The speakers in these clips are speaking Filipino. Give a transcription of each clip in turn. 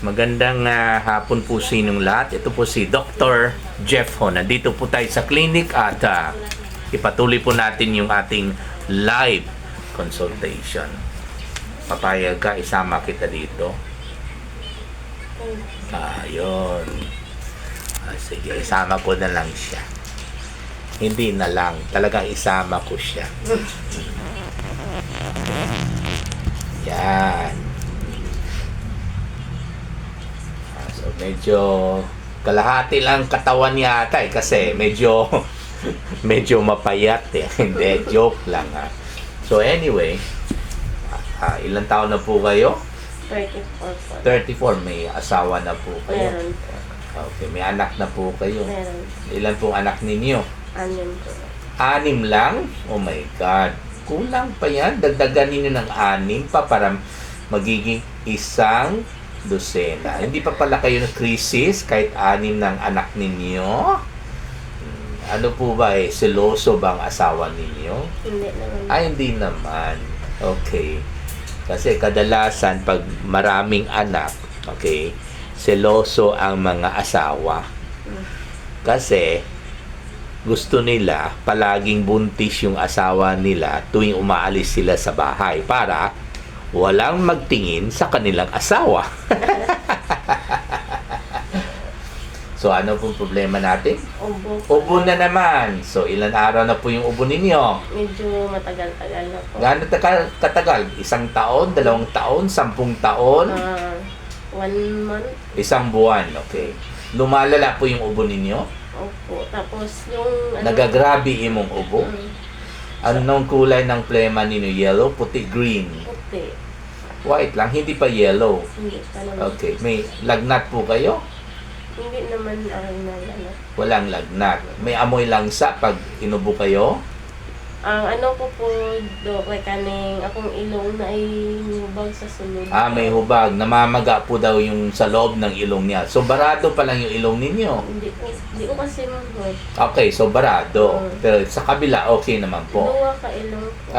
Magandang hapon po sa inyong lahat. Ito po si Dr. Jeff Ho. Nandito po tayo sa clinic at ipatuloy po natin yung ating live consultation. Papayag ka, isama kita dito. Ayun. Sige, isama ko na lang siya. Hindi na lang. Talagang isama ko siya. Yan. So, medyo kalahati lang katawan yata kasi medyo mapayat eh. Hindi, joke lang ha. So anyway, ilang taon na po kayo? 34 po. 34, may asawa na po kayo. Meron po. Okay, may anak na po kayo. Meron. Ilan pong anak ninyo? Anim po. 6 lang? Oh my God. Kulang pa yan. Dagdagan ninyo ng 6 pa para magiging 1 dosena. Hindi pa pala kayo na krisis kahit 6 ng anak ninyo? Ano po ba eh? Seloso ba ang asawa ninyo? Hindi naman. Ay, hindi naman. Okay. Kasi kadalasan pag maraming anak, okay, seloso ang mga asawa. Kasi gusto nila palaging buntis yung asawa nila tuwing umaalis sila sa bahay para walang magtingin sa kanilang asawa. So ano pong problema natin? Ubo po. Ubo na naman. So ilan araw na po yung ubo ninyo? Medyo matagal-tagal na po. Gaano katagal? 1 taon, 2 taon, 10 taon? 1 month. 1 buwan, okay. Lumalala po yung ubo ninyo? Opo. Tapos yung... Nagagrabe imong ubo? Anong kulay ng plema ninyo? Yellow, puti, green? Puti. White lang, hindi pa yellow. Hindi pa naman. Okay, may lagnat po kayo? Hindi naman ang nalala. Walang lagnat. May amoy langsa pag inubo kayo? Ang ano ko po, do, kay kaning akong ilong na ay hubag sa sulod. May hubag. Namamaga po daw yung sa loob ng ilong niya. So, barado pa lang yung ilong ninyo. Hindi ko kasi mahal. Okay, so barado. Pero sa kabila, okay naman po. Dua ka ilong po.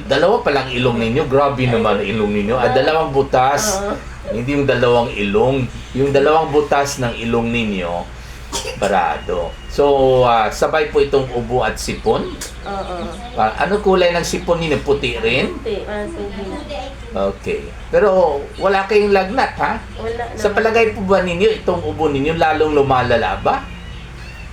Dalawa pa lang ilong ninyo. Grabe naman ang ilong ninyo. 2 butas. Hindi yung 2 ilong. Yung 2 butas ng ilong ninyo, barado. So, sabay po itong ubo at sipon. Oo. Ano kulay ng sipon ninyo? Puti rin? Puti. Parang tubig. Okay. Pero wala kayong lagnat, ha? Wala Sa naman. palagay po ba ninyo, itong ubo ninyo lalong lumalala ba?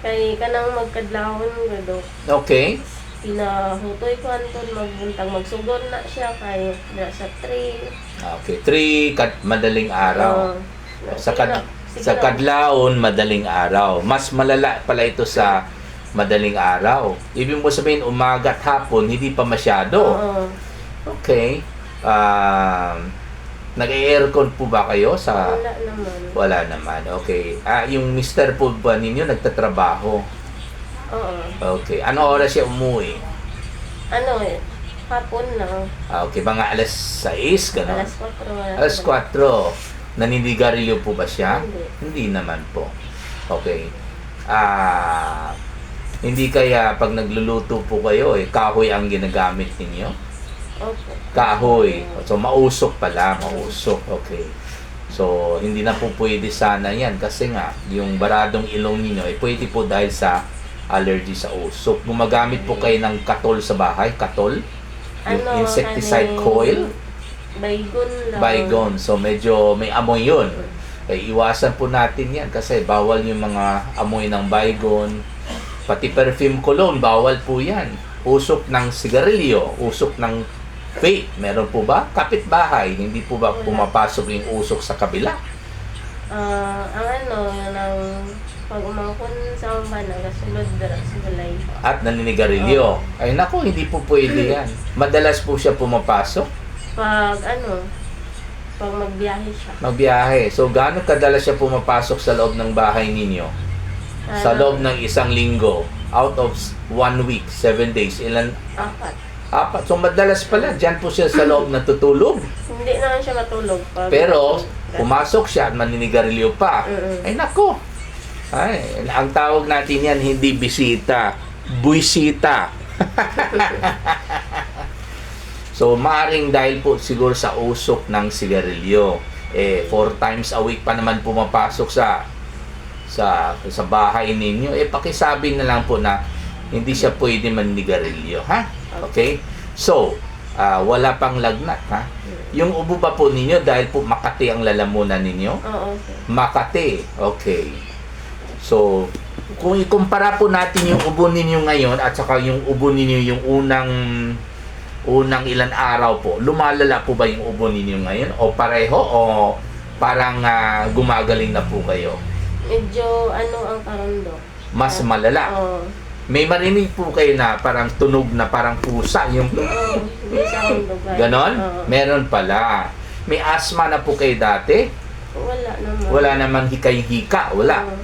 Kay kanang magkadlawon gado. Okay. Pinahutoy ko anton magbuntang magsugon na siya kay na sa 3. Okay. 3 madaling araw. Sa kadlaw. kadlaon, madaling araw. Mas malala pala ito sa madaling araw. Ibig mo sabihin, umaga at hapon, hindi pa masyado. Oo. Okay. Nag-aircon po ba kayo sa... Wala naman. Wala naman. Okay. Yung mister po ba ninyo nagtatrabaho? Oo. Okay. Ano oras siya umuwi? Ano eh, hapon lang. Okay. Mga alas 6, gano'n? Alas 4. Alas 4. Naninigarilyo po ba siya? Hindi. Hindi naman po. Okay. Hindi kaya pag nagluluto po kayo, kahoy ang ginagamit ninyo? Opo. Kahoy. So, mausok pala. Mausok. Okay. So, hindi na po pwede sana yan kasi nga, yung baradong ilong ninyo, pwede po dahil sa allergy sa usok. Gumagamit po kayo ng katol sa bahay. Katol? Yung insecticide coil? Baygon lang. Baygon. So, medyo may amoy yun. Kaya iwasan po natin yan kasi bawal yung mga amoy ng baygon. Pati perfume cologne, bawal po yan. Usok ng sigarilyo, usok ng vape. Meron po ba? Kapitbahay, hindi po ba pumapasok yung usok sa kabila? Ang ano, ng pag umangkon sa mga nagasulod dara sa balay. At naninigarilyo. Ay naku, hindi po pwede yan. Madalas po siya pumapasok. Pag ano, pag magbiyahe siya. Magbiyahe. So, gaano kadalas siya pumapasok sa loob ng bahay ninyo? Sa loob ng 1 linggo, out of 1 week, 7 days, ilan? 4. So, madalas pala, dyan po siya sa loob natutulog. Hindi naman siya matulog. Pero, pumasok siya at maninigarilyo pa. Ay, nako. Ay, ang tawag natin yan, hindi bisita, buwisita. So, maaring dahil po siguro sa usok ng sigarilyo. 4 times a week pa naman pumapasok sa bahay ninyo, pakisabi na lang po na hindi siya pwede manligarilyo, ha? Okay? So, wala pang lagnat, ha? Yung ubo ba po ninyo dahil po Makati ang lalamunan ninyo? Oo, sir. Makati, okay. So, kung ikumpara po natin yung ubo ninyo ngayon at saka yung ubo ninyo yung unang ilan araw po, lumalala po ba yung ubo ninyo ngayon? O pareho? O parang gumagaling na po kayo? Medyo ang karondo. Mas malala? Oo. May marinig po kayo na parang tunog na parang pusa, yung Oo, hindi sa karondo. ganon? Oo. Meron pala. May asthma na po kayo dati? Wala naman. Wala namang hikay-hika? Wala? Oo.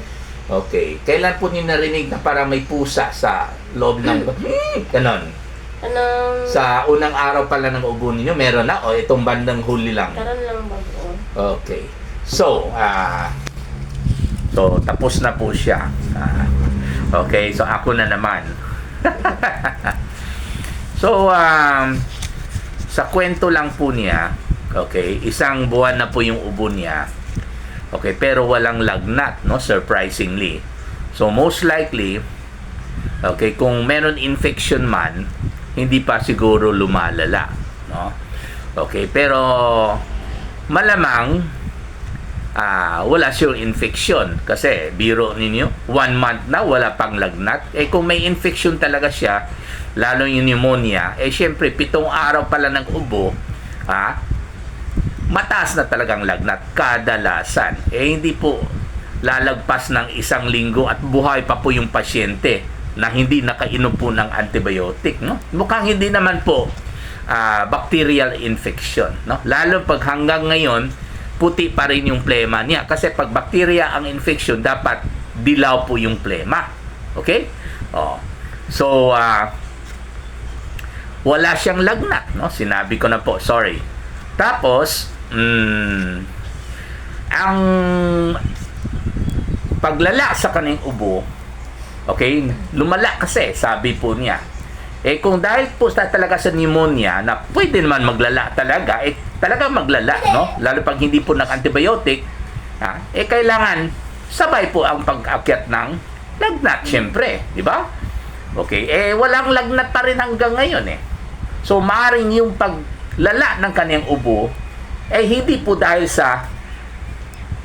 Okay. Kailan po niyo narinig na parang may pusa sa loob ng ganon? Sa unang araw pala ng ubo ninyo, meron na? O itong bandang huli lang? Karon lang bago. Okay. So, tapos na po siya. Okay, so ako na naman. So, sa kwento lang po niya, okay, 1 buwan na po yung ubo niya. Okay, pero walang lagnat, no? Surprisingly. So, most likely, okay, kung meron infection man, hindi pa siguro lumalala, no? Okay, pero malamang wala siyang infection kasi biro ninyo 1 month na wala pang lagnat. Kung may infection talaga siya, lalo yung pneumonia, syempre 7 araw pala ng ubo, mataas na talagang lagnat kadalasan. Hindi po lalagpas ng 1 linggo at buhay pa po yung pasyente na hindi nakainom po ng antibiotic, no? Mukhang hindi naman po bacterial infection, no? Lalo pag hanggang ngayon puti pa rin yung plema niya kasi pag bacteria ang infection dapat dilaw po yung plema. Okay? So wala siyang lagnat, no? Sinabi ko na po, sorry. Tapos ang paglala sa kanyang ubo, okay, lumala kasi, sabi po niya. Kung dahil po talaga sa pneumonia na pwede naman maglala talaga, talaga maglala, no? Lalo pag hindi po ng-antibiotic, kailangan sabay po ang pag-akyat ng lagnat, syempre, di ba? Okay, walang lagnat pa rin hanggang ngayon, So, maaaring yung paglala ng kanyang ubo, hindi po dahil sa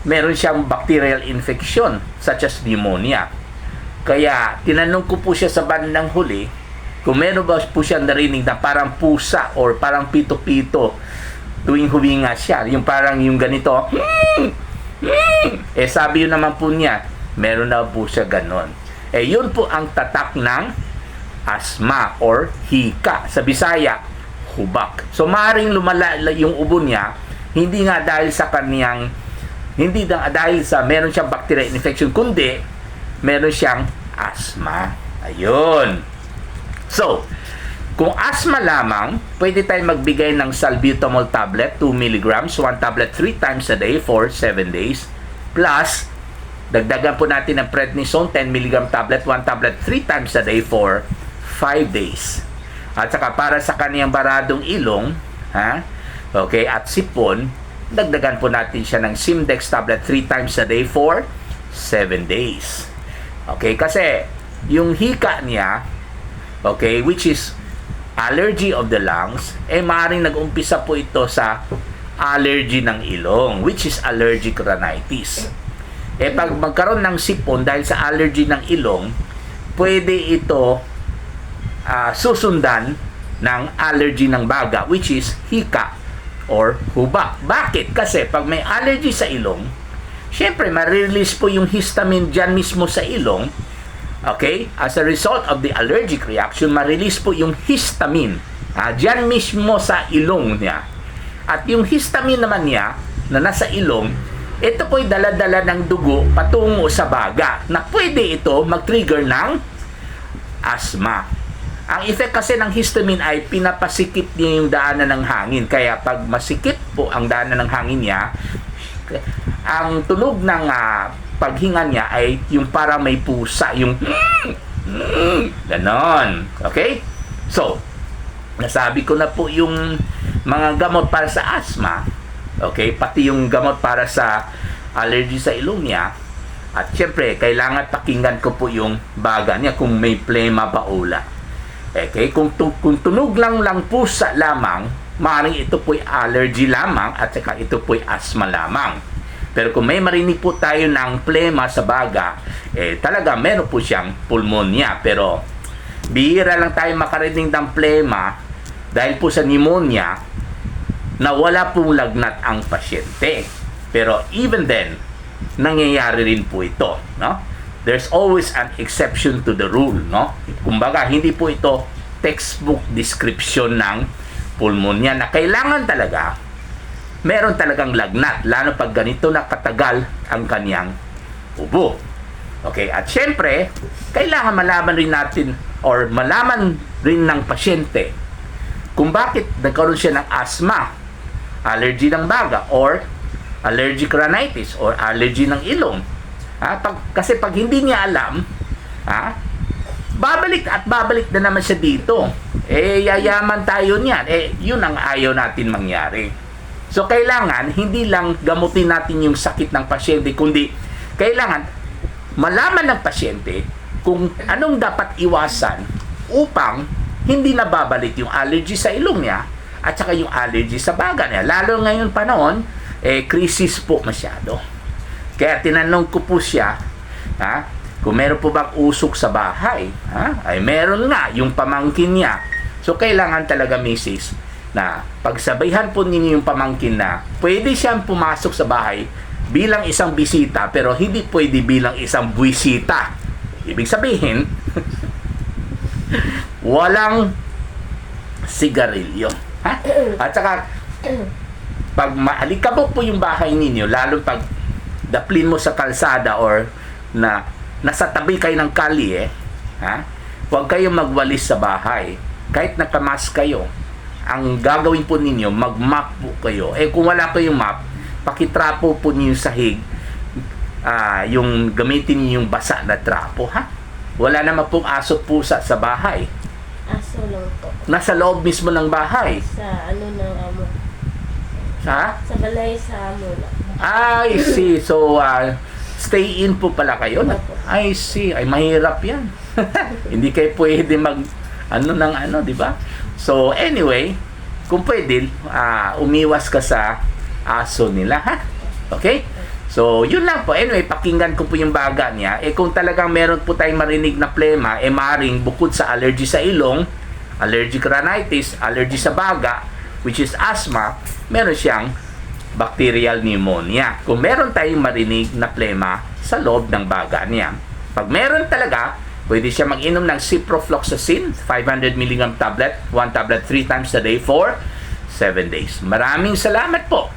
meron siyang bacterial infection, such as pneumonia. Kaya, tinanong ko po siya sa bandang huli, kung meron ba po siya narinig na parang pusa or parang pito-pito tuwing huminga siya, yung parang yung ganito, sabi yun naman po niya, meron na po siya ganon. Yun po ang tatak ng asthma or hika. Sa Bisaya, hubak. So, maaaring lumala yung ubo niya, hindi nga dahil sa kaniyang, hindi dahil sa meron siyang bacterial infection, kundi meron siyang asthma. Ayun. So, kung asthma lamang, pwede tayong magbigay ng salbutamol tablet, 2 mg, 1 tablet 3 times a day for 7 days. Plus, dagdagan po natin ng prednisone, 10 mg tablet, 1 tablet 3 times a day for 5 days. At saka para sa kaniyang baradong ilong, okay, at sipon, dagdagan po natin siya ng Simdex tablet 3 times a day for 7 days. Okay, kasi yung hika niya, okay, which is allergy of the lungs, maaaring nag-umpisa po ito sa allergy ng ilong, which is allergic rhinitis. Pag magkaroon ng sipon dahil sa allergy ng ilong, pwede ito susundan ng allergy ng baga, which is hika or hubak. Bakit? Kasi pag may allergy sa ilong, syempre ma-release po yung histamine dyan mismo sa ilong. Okay? As a result of the allergic reaction, ma-release po yung histamine dyan mismo sa ilong niya. At yung histamine naman niya na nasa ilong, ito po'y dala-dala ng dugo patungo sa baga na pwede ito mag-trigger ng asthma. Ang effect kasi ng histamine ay pinapasikip niya yung daanan ng hangin. Kaya pag masikip po ang daanan ng hangin niya, ang tunog ng paghinga niya ay yung para may pusa, yung ganon. Okay? So, nasabi ko na po yung mga gamot para sa asthma. Okay? Pati yung gamot para sa allergy sa ilong niya. At syempre, kailangan pakinggan ko po yung baga niya kung may plema ba ula. Okay? Kung tunog lang pusa lamang, maaaring ito po'y allergy lamang at saka ito po'y asthma lamang. Pero kung may marinig po tayo ng plema sa baga, talaga meron po siyang pulmonya. Pero bihira lang tayo makarinig ng plema dahil po sa pneumonia na wala pong lagnat ang pasyente. Pero even then, nangyayari rin po ito, no? There's always an exception to the rule, no? Kumbaga, hindi po ito textbook description ng pulmonya na kailangan talaga meron talagang lagnat, lalo pag ganito na katagal ang kanyang ubo. Okay, at syempre, kailangan malaman rin natin or malaman rin ng pasyente kung bakit nagkaroon siya ng asthma, allergy ng baga, or allergic rhinitis, or allergy ng ilong. Kasi pag hindi niya alam, babalik at babalik na naman siya dito. Yayaman tayo niyan. Yun ang ayaw natin mangyari. So, kailangan, hindi lang gamutin natin yung sakit ng pasyente, kundi kailangan malaman ng pasyente kung anong dapat iwasan upang hindi na babalik yung allergy sa ilong niya at saka yung allergy sa baga niya. Lalo ngayon panahon, crisis po masyado. Kaya tinanong ko po siya, kung meron po bang usok sa bahay. Ay meron nga, yung pamangkin niya. So, kailangan talaga, misis, na pagsabayhan po ninyo yung pamangkin na pwede siyang pumasok sa bahay bilang isang bisita pero hindi pwede bilang isang buwisita. Ibig sabihin, walang sigarilyo. At saka, pag maalikabok po yung bahay ninyo, lalo pag daplin mo sa kalsada or na nasa tabi kayo ng kalye, huwag kayong magwalis sa bahay. Kahit nakamas kayo, ang gagawin po ninyo, mag-map po kayo. Kung wala kayong map, pakitrapo po ninyo sahig, yung gamitin niyo yung basa na trapo, Wala naman pong aso at pusa sa bahay. Aso lang po. Nasa loob mismo ng bahay. Sa ng amo. Sa balay sa amo lang. I see. So, stay in po pala kayo. I see. Ay, mahirap yan. Hindi kayo pwede di ba? So, anyway, kung pwede, umiwas ka sa aso nila, Okay? So, yun lang po. Anyway, pakinggan ko po yung baga niya. Kung talagang meron po tayong marinig na plema, maring bukod sa allergy sa ilong, allergic rhinitis, allergy sa baga, which is asthma, meron siyang bacterial pneumonia. Kung meron tayong marinig na plema sa loob ng baga niya. Pag meron talaga, pwede siya mag-inom ng ciprofloxacin, 500 mg tablet, 1 tablet 3 times a day for 7 days. Maraming salamat po.